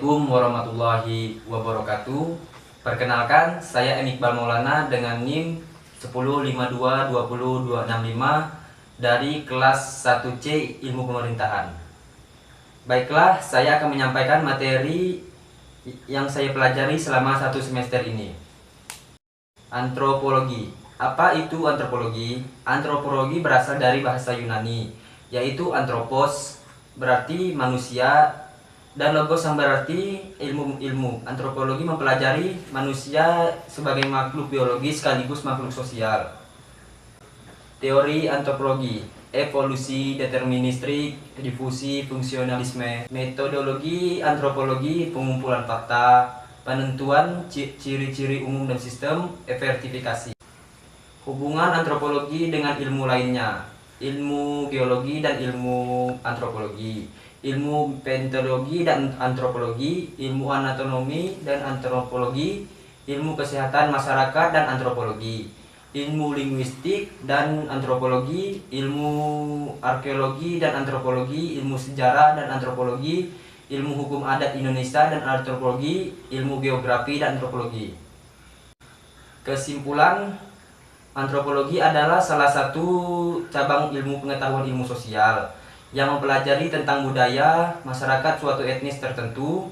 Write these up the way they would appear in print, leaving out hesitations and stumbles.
Assalamualaikum warahmatullahi wabarakatuh. Perkenalkan, saya Iqbal Maulana dengan NIM 10522065 dari kelas 1C Ilmu Pemerintahan. Baiklah, saya akan menyampaikan materi yang saya pelajari selama 1 semester ini. Antropologi. Apa itu antropologi? Antropologi berasal dari bahasa Yunani, yaitu anthropos berarti manusia, dan logos yang berarti ilmu. Antropologi mempelajari manusia sebagai makhluk biologis sekaligus makhluk sosial. Teori antropologi: evolusi, deterministik, difusi, fungsionalisme. Metodologi antropologi: pengumpulan fakta, penentuan ciri-ciri umum dan sistem eversifikasi. Hubungan antropologi dengan ilmu lainnya: ilmu geologi dan ilmu antropologi, ilmu paleontologi dan antropologi, ilmu anatomi dan antropologi, ilmu kesehatan masyarakat dan antropologi, ilmu linguistik dan antropologi, ilmu arkeologi dan antropologi, ilmu sejarah dan antropologi, ilmu hukum adat Indonesia dan antropologi, ilmu geografi dan antropologi. Kesimpulan, antropologi adalah salah satu cabang ilmu pengetahuan ilmu sosial yang mempelajari tentang budaya masyarakat suatu etnis tertentu.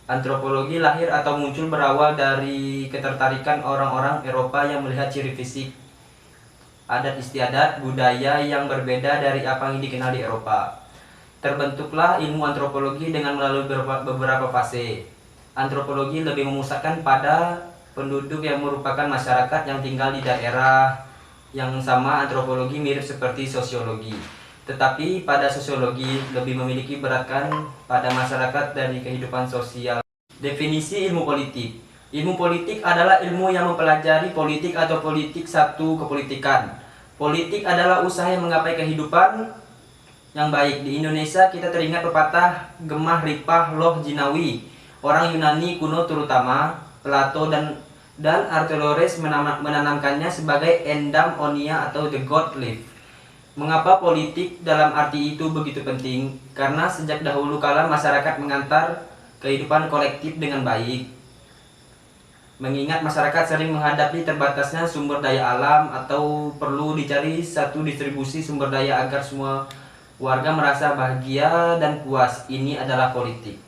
Antropologi lahir atau muncul berawal dari ketertarikan orang-orang Eropa yang melihat ciri fisik, adat istiadat, budaya yang berbeda dari apa yang dikenal di Eropa. Terbentuklah ilmu antropologi dengan melalui beberapa fase. Antropologi lebih memusatkan pada penduduk yang merupakan masyarakat yang tinggal di daerah yang sama. Antropologi mirip seperti sosiologi, tetapi pada sosiologi lebih memiliki beratkan pada masyarakat dari kehidupan sosial. Definisi ilmu politik. Ilmu politik adalah ilmu yang mempelajari politik atau politik satu kepolitikan. Politik adalah usaha yang menggapai kehidupan yang baik. Di Indonesia kita teringat pepatah Gemah Ripah Loh Jinawi. Orang Yunani kuno terutama Plato dan Aristoteles menanamkannya sebagai endam onia atau the god life. Mengapa politik dalam arti itu begitu penting? Karena sejak dahulu kala masyarakat mengantar kehidupan kolektif dengan baik. Mengingat masyarakat sering menghadapi terbatasnya sumber daya alam atau perlu dicari satu distribusi sumber daya agar semua warga merasa bahagia dan puas. Ini adalah politik.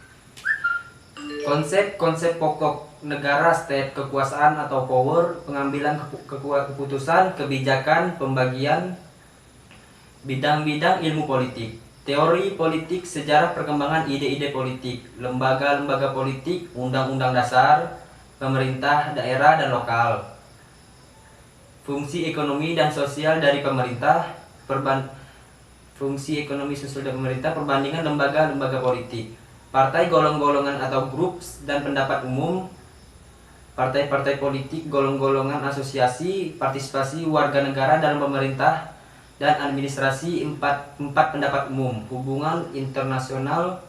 Konsep-konsep pokok negara, state, kekuasaan atau power, pengambilan keputusan, kebijakan, pembagian, bidang-bidang ilmu politik, teori politik, sejarah perkembangan ide-ide politik, lembaga-lembaga politik, undang-undang dasar, pemerintah daerah dan lokal, fungsi ekonomi dan sosial dari pemerintah, perbandingan lembaga-lembaga politik, partai, golong-golongan atau groups dan pendapat umum, partai-partai politik, golong-golongan, asosiasi, partisipasi warga negara dalam pemerintah dan administrasi, empat pendapat umum, hubungan internasional,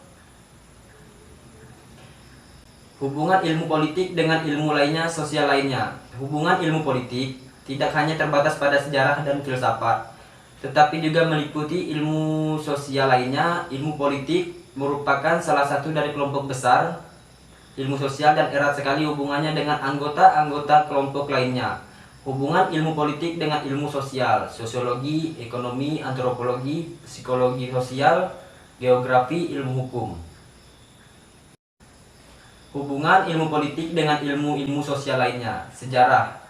hubungan ilmu politik dengan ilmu lainnya, sosial lainnya. Hubungan ilmu politik tidak hanya terbatas pada sejarah dan filsafat, tetapi juga meliputi ilmu sosial lainnya. Ilmu politik merupakan salah satu dari kelompok besar ilmu sosial dan erat sekali hubungannya dengan anggota-anggota kelompok lainnya. Hubungan ilmu politik dengan ilmu sosial, sosiologi, ekonomi, antropologi, psikologi sosial, geografi, ilmu hukum. Hubungan ilmu politik dengan ilmu-ilmu sosial lainnya. Sejarah.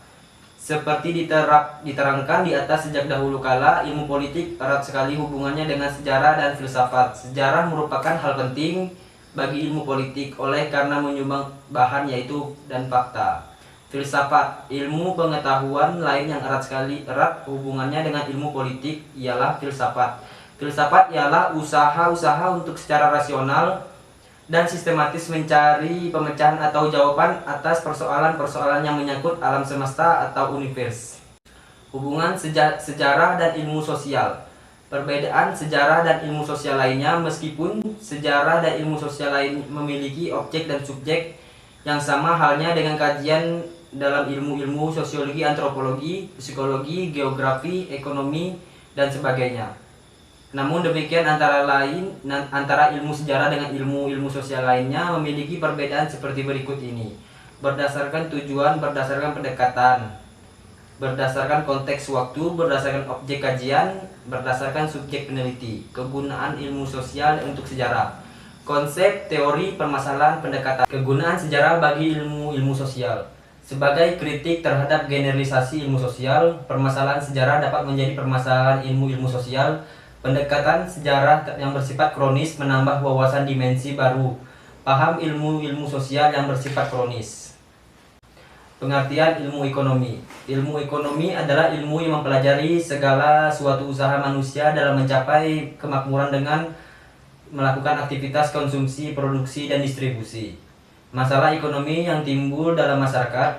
Seperti diterangkan di atas, sejak dahulu kala ilmu politik erat sekali hubungannya dengan sejarah dan filsafat. Sejarah merupakan hal penting bagi ilmu politik oleh karena menyumbang bahan yaitu dan fakta. Filsafat, ilmu pengetahuan lain yang erat hubungannya dengan ilmu politik ialah filsafat. Filsafat ialah usaha-usaha untuk secara rasional dan sistematis mencari pemecahan atau jawaban atas persoalan-persoalan yang menyangkut alam semesta atau univers. Hubungan sejarah dan ilmu sosial. Perbedaan sejarah dan ilmu sosial lainnya, meskipun sejarah dan ilmu sosial lain memiliki objek dan subjek yang sama halnya dengan kajian dalam ilmu-ilmu sosiologi, antropologi, psikologi, geografi, ekonomi, dan sebagainya. Namun demikian antara ilmu sejarah dengan ilmu sosial lainnya memiliki perbedaan seperti berikut ini. Berdasarkan tujuan, berdasarkan pendekatan, berdasarkan konteks waktu, berdasarkan objek kajian, berdasarkan subjek peneliti. Kegunaan ilmu sosial untuk sejarah. Konsep, teori, permasalahan, pendekatan. Kegunaan sejarah bagi ilmu sosial. Sebagai kritik terhadap generalisasi ilmu sosial, permasalahan sejarah dapat menjadi permasalahan ilmu sosial. Pendekatan sejarah yang bersifat kronis menambah wawasan dimensi baru. Paham ilmu sosial yang bersifat kronis. Pengertian ilmu ekonomi. Ilmu ekonomi adalah ilmu yang mempelajari segala suatu usaha manusia dalam mencapai kemakmuran dengan melakukan aktivitas konsumsi, produksi, dan distribusi. Masalah ekonomi yang timbul dalam masyarakat: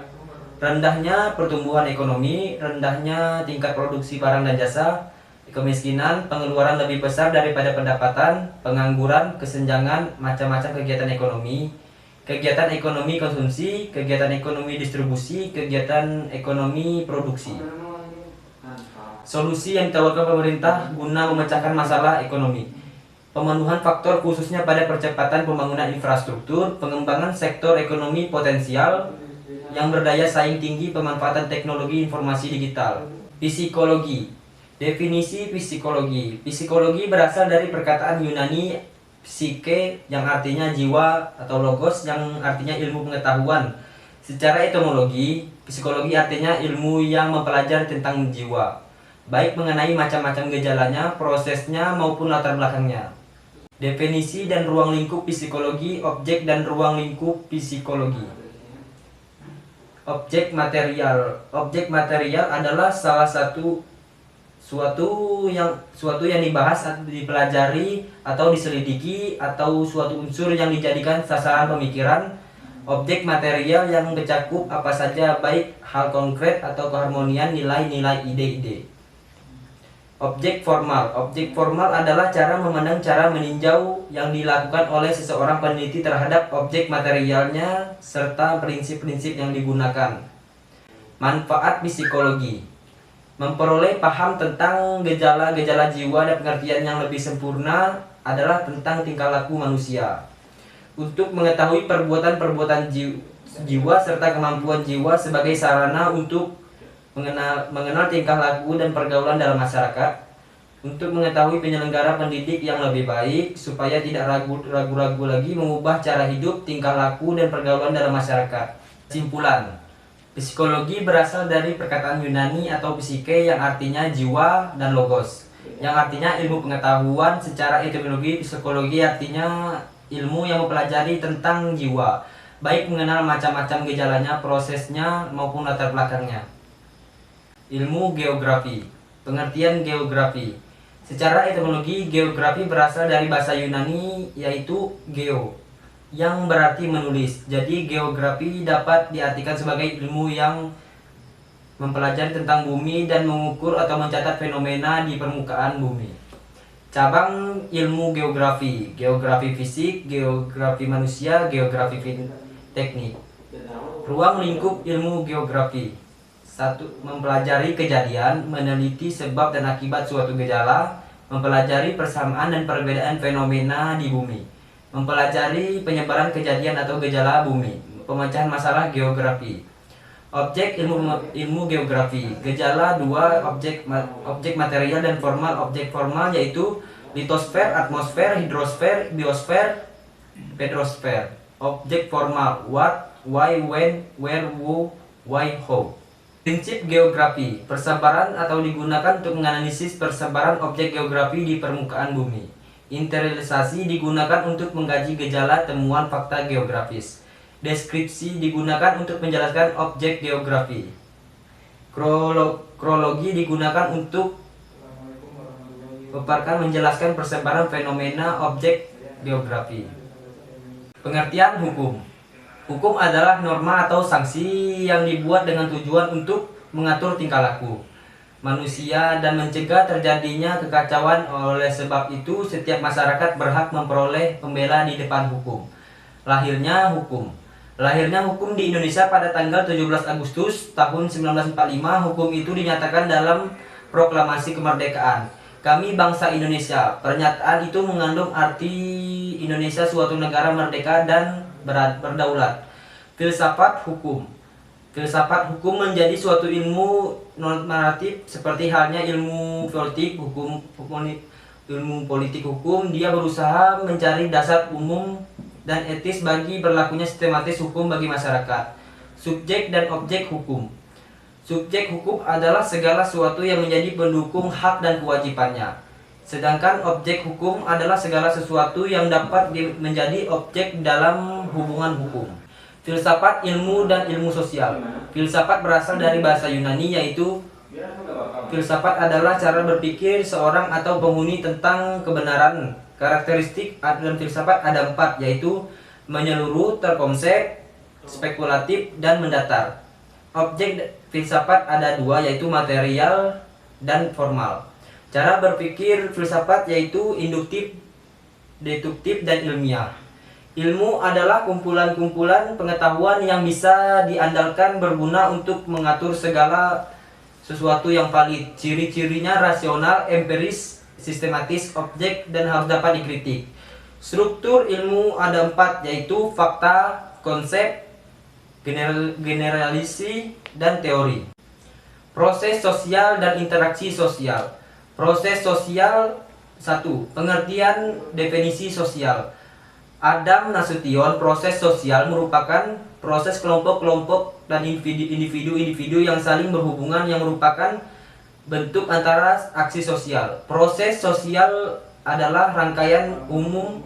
rendahnya pertumbuhan ekonomi, rendahnya tingkat produksi barang dan jasa, kemiskinan, pengeluaran lebih besar daripada pendapatan, pengangguran, kesenjangan, macam-macam kegiatan ekonomi konsumsi, kegiatan ekonomi distribusi, kegiatan ekonomi produksi. Solusi yang ditawarkan pemerintah guna memecahkan masalah ekonomi: pemenuhan faktor khususnya pada percepatan pembangunan infrastruktur, pengembangan sektor ekonomi potensial yang berdaya saing tinggi, pemanfaatan teknologi informasi digital. Psikologi. Definisi psikologi. Psikologi berasal dari perkataan Yunani psike yang artinya jiwa atau logos yang artinya ilmu pengetahuan. Secara etimologi, psikologi artinya ilmu yang mempelajari tentang jiwa, baik mengenai macam-macam gejalanya, prosesnya maupun latar belakangnya. Definisi dan ruang lingkup psikologi. Objek dan ruang lingkup psikologi. Objek material. Objek material adalah suatu yang dibahas atau dipelajari atau diselidiki, atau suatu unsur yang dijadikan sasaran pemikiran. Objek material yang mencakup apa saja, baik hal konkret atau keharmonian nilai-nilai ide-ide. Objek formal. Objek formal adalah cara memandang, cara meninjau yang dilakukan oleh seseorang peneliti terhadap objek materialnya serta prinsip-prinsip yang digunakan. Manfaat psikologi. Memperoleh paham tentang gejala-gejala jiwa, dan pengertian yang lebih sempurna adalah tentang tingkah laku manusia. Untuk mengetahui perbuatan-perbuatan jiwa serta kemampuan jiwa sebagai sarana untuk mengenal tingkah laku dan pergaulan dalam masyarakat, untuk mengetahui penyelenggara pendidik yang lebih baik supaya tidak ragu-ragu lagi mengubah cara hidup, tingkah laku, dan pergaulan dalam masyarakat. Kesimpulan: psikologi berasal dari perkataan Yunani atau psike yang artinya jiwa dan logos yang artinya ilmu pengetahuan. Secara etimologi, psikologi artinya ilmu yang mempelajari tentang jiwa, baik mengenal macam-macam gejalanya, prosesnya maupun latar belakangnya. Ilmu geografi. Pengertian geografi. Secara etimologi, geografi berasal dari bahasa Yunani yaitu geo, yang berarti menulis. Jadi geografi dapat diartikan sebagai ilmu yang mempelajari tentang bumi dan mengukur atau mencatat fenomena di permukaan bumi. Cabang ilmu geografi: geografi fisik, geografi manusia, geografi teknik. Ruang lingkup ilmu geografi: 1. Mempelajari kejadian, meneliti sebab dan akibat suatu gejala, mempelajari persamaan dan perbedaan fenomena di bumi, mempelajari penyebaran kejadian atau gejala bumi, pemecahan masalah geografi. Objek ilmu geografi. Gejala 2. Objek material dan formal. Objek formal yaitu litosfer, atmosfer, hidrosfer, biosfer, petrosfer. Objek formal: what, why, when, where, who, why, how. Prinsip geografi: persebaran atau digunakan untuk menganalisis persebaran objek geografi di permukaan bumi. Interiorisasi digunakan untuk mengkaji gejala, temuan, fakta geografis. Deskripsi digunakan untuk menjelaskan objek geografi. Kronologi digunakan untuk menjelaskan persebaran fenomena objek geografi. Pengertian hukum. Hukum adalah norma atau sanksi yang dibuat dengan tujuan untuk mengatur tingkah laku manusia dan mencegah terjadinya kekacauan. Oleh sebab itu, setiap masyarakat berhak memperoleh pembela di depan hukum. Lahirnya hukum. Lahirnya hukum di Indonesia pada tanggal 17 Agustus tahun 1945. Hukum itu dinyatakan dalam Proklamasi Kemerdekaan. Kami bangsa Indonesia. Pernyataan itu mengandung arti Indonesia suatu negara merdeka dan berdaulat. Filsafat hukum. Filsafat hukum menjadi suatu ilmu normatif seperti halnya ilmu politik hukum, ilmu politik hukum. Dia berusaha mencari dasar umum dan etis bagi berlakunya sistematis hukum bagi masyarakat. Subjek dan objek hukum. Subjek hukum adalah segala sesuatu yang menjadi pendukung hak dan kewajibannya. Sedangkan objek hukum adalah segala sesuatu yang dapat menjadi objek dalam hubungan hukum. Filsafat ilmu dan ilmu sosial. Filsafat berasal dari bahasa Yunani, yaitu filsafat adalah cara berpikir seorang atau penghuni tentang kebenaran. Karakteristik dalam filsafat ada 4, yaitu menyeluruh, terkonsep, spekulatif, dan mendatar. Objek filsafat ada 2, yaitu material dan formal. Cara berpikir filsafat yaitu induktif, deduktif, dan ilmiah. Ilmu adalah kumpulan-kumpulan pengetahuan yang bisa diandalkan berguna untuk mengatur segala sesuatu yang valid. Ciri-cirinya rasional, empiris, sistematis, objek, dan harus dapat dikritik. Struktur ilmu ada 4, yaitu fakta, konsep, generalisasi, dan teori. Proses sosial dan interaksi sosial. Proses sosial 1. Pengertian definisi sosial. Adam Nasution, proses sosial merupakan proses kelompok-kelompok dan individu-individu yang saling berhubungan yang merupakan bentuk antara aksi sosial. Proses sosial adalah rangkaian human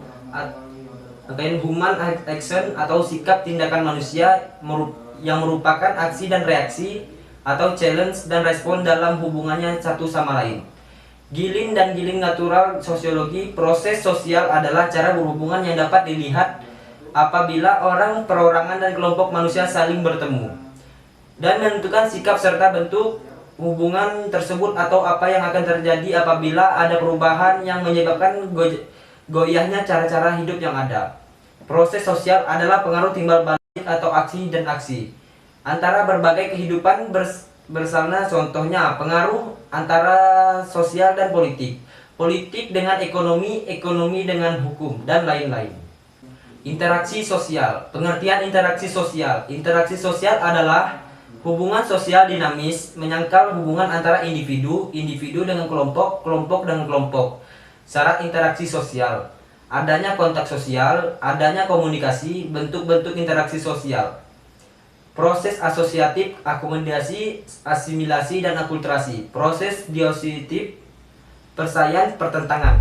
action atau sikap tindakan manusia yang merupakan aksi dan reaksi atau challenge dan respon dalam hubungannya satu sama lain. Gilin dan giling natural sosiologi. Proses sosial adalah cara berhubungan yang dapat dilihat apabila orang, perorangan, dan kelompok manusia saling bertemu dan menentukan sikap serta bentuk hubungan tersebut atau apa yang akan terjadi apabila ada perubahan yang menyebabkan goyahnya cara-cara hidup yang ada. Proses sosial adalah pengaruh timbal balik atau aksi dan aksi antara berbagai kehidupan bersama, contohnya pengaruh antara sosial dan politik, politik dengan ekonomi, ekonomi dengan hukum, dan lain-lain. Interaksi sosial. Pengertian interaksi sosial. Interaksi sosial adalah hubungan sosial dinamis, menyangkal hubungan antara individu, individu dengan kelompok, kelompok dengan kelompok. Syarat interaksi sosial: adanya kontak sosial, adanya komunikasi, bentuk-bentuk interaksi sosial. Proses asosiatif, akomodasi, asimilasi, dan akulturasi. Proses diositif, persaingan, pertentangan.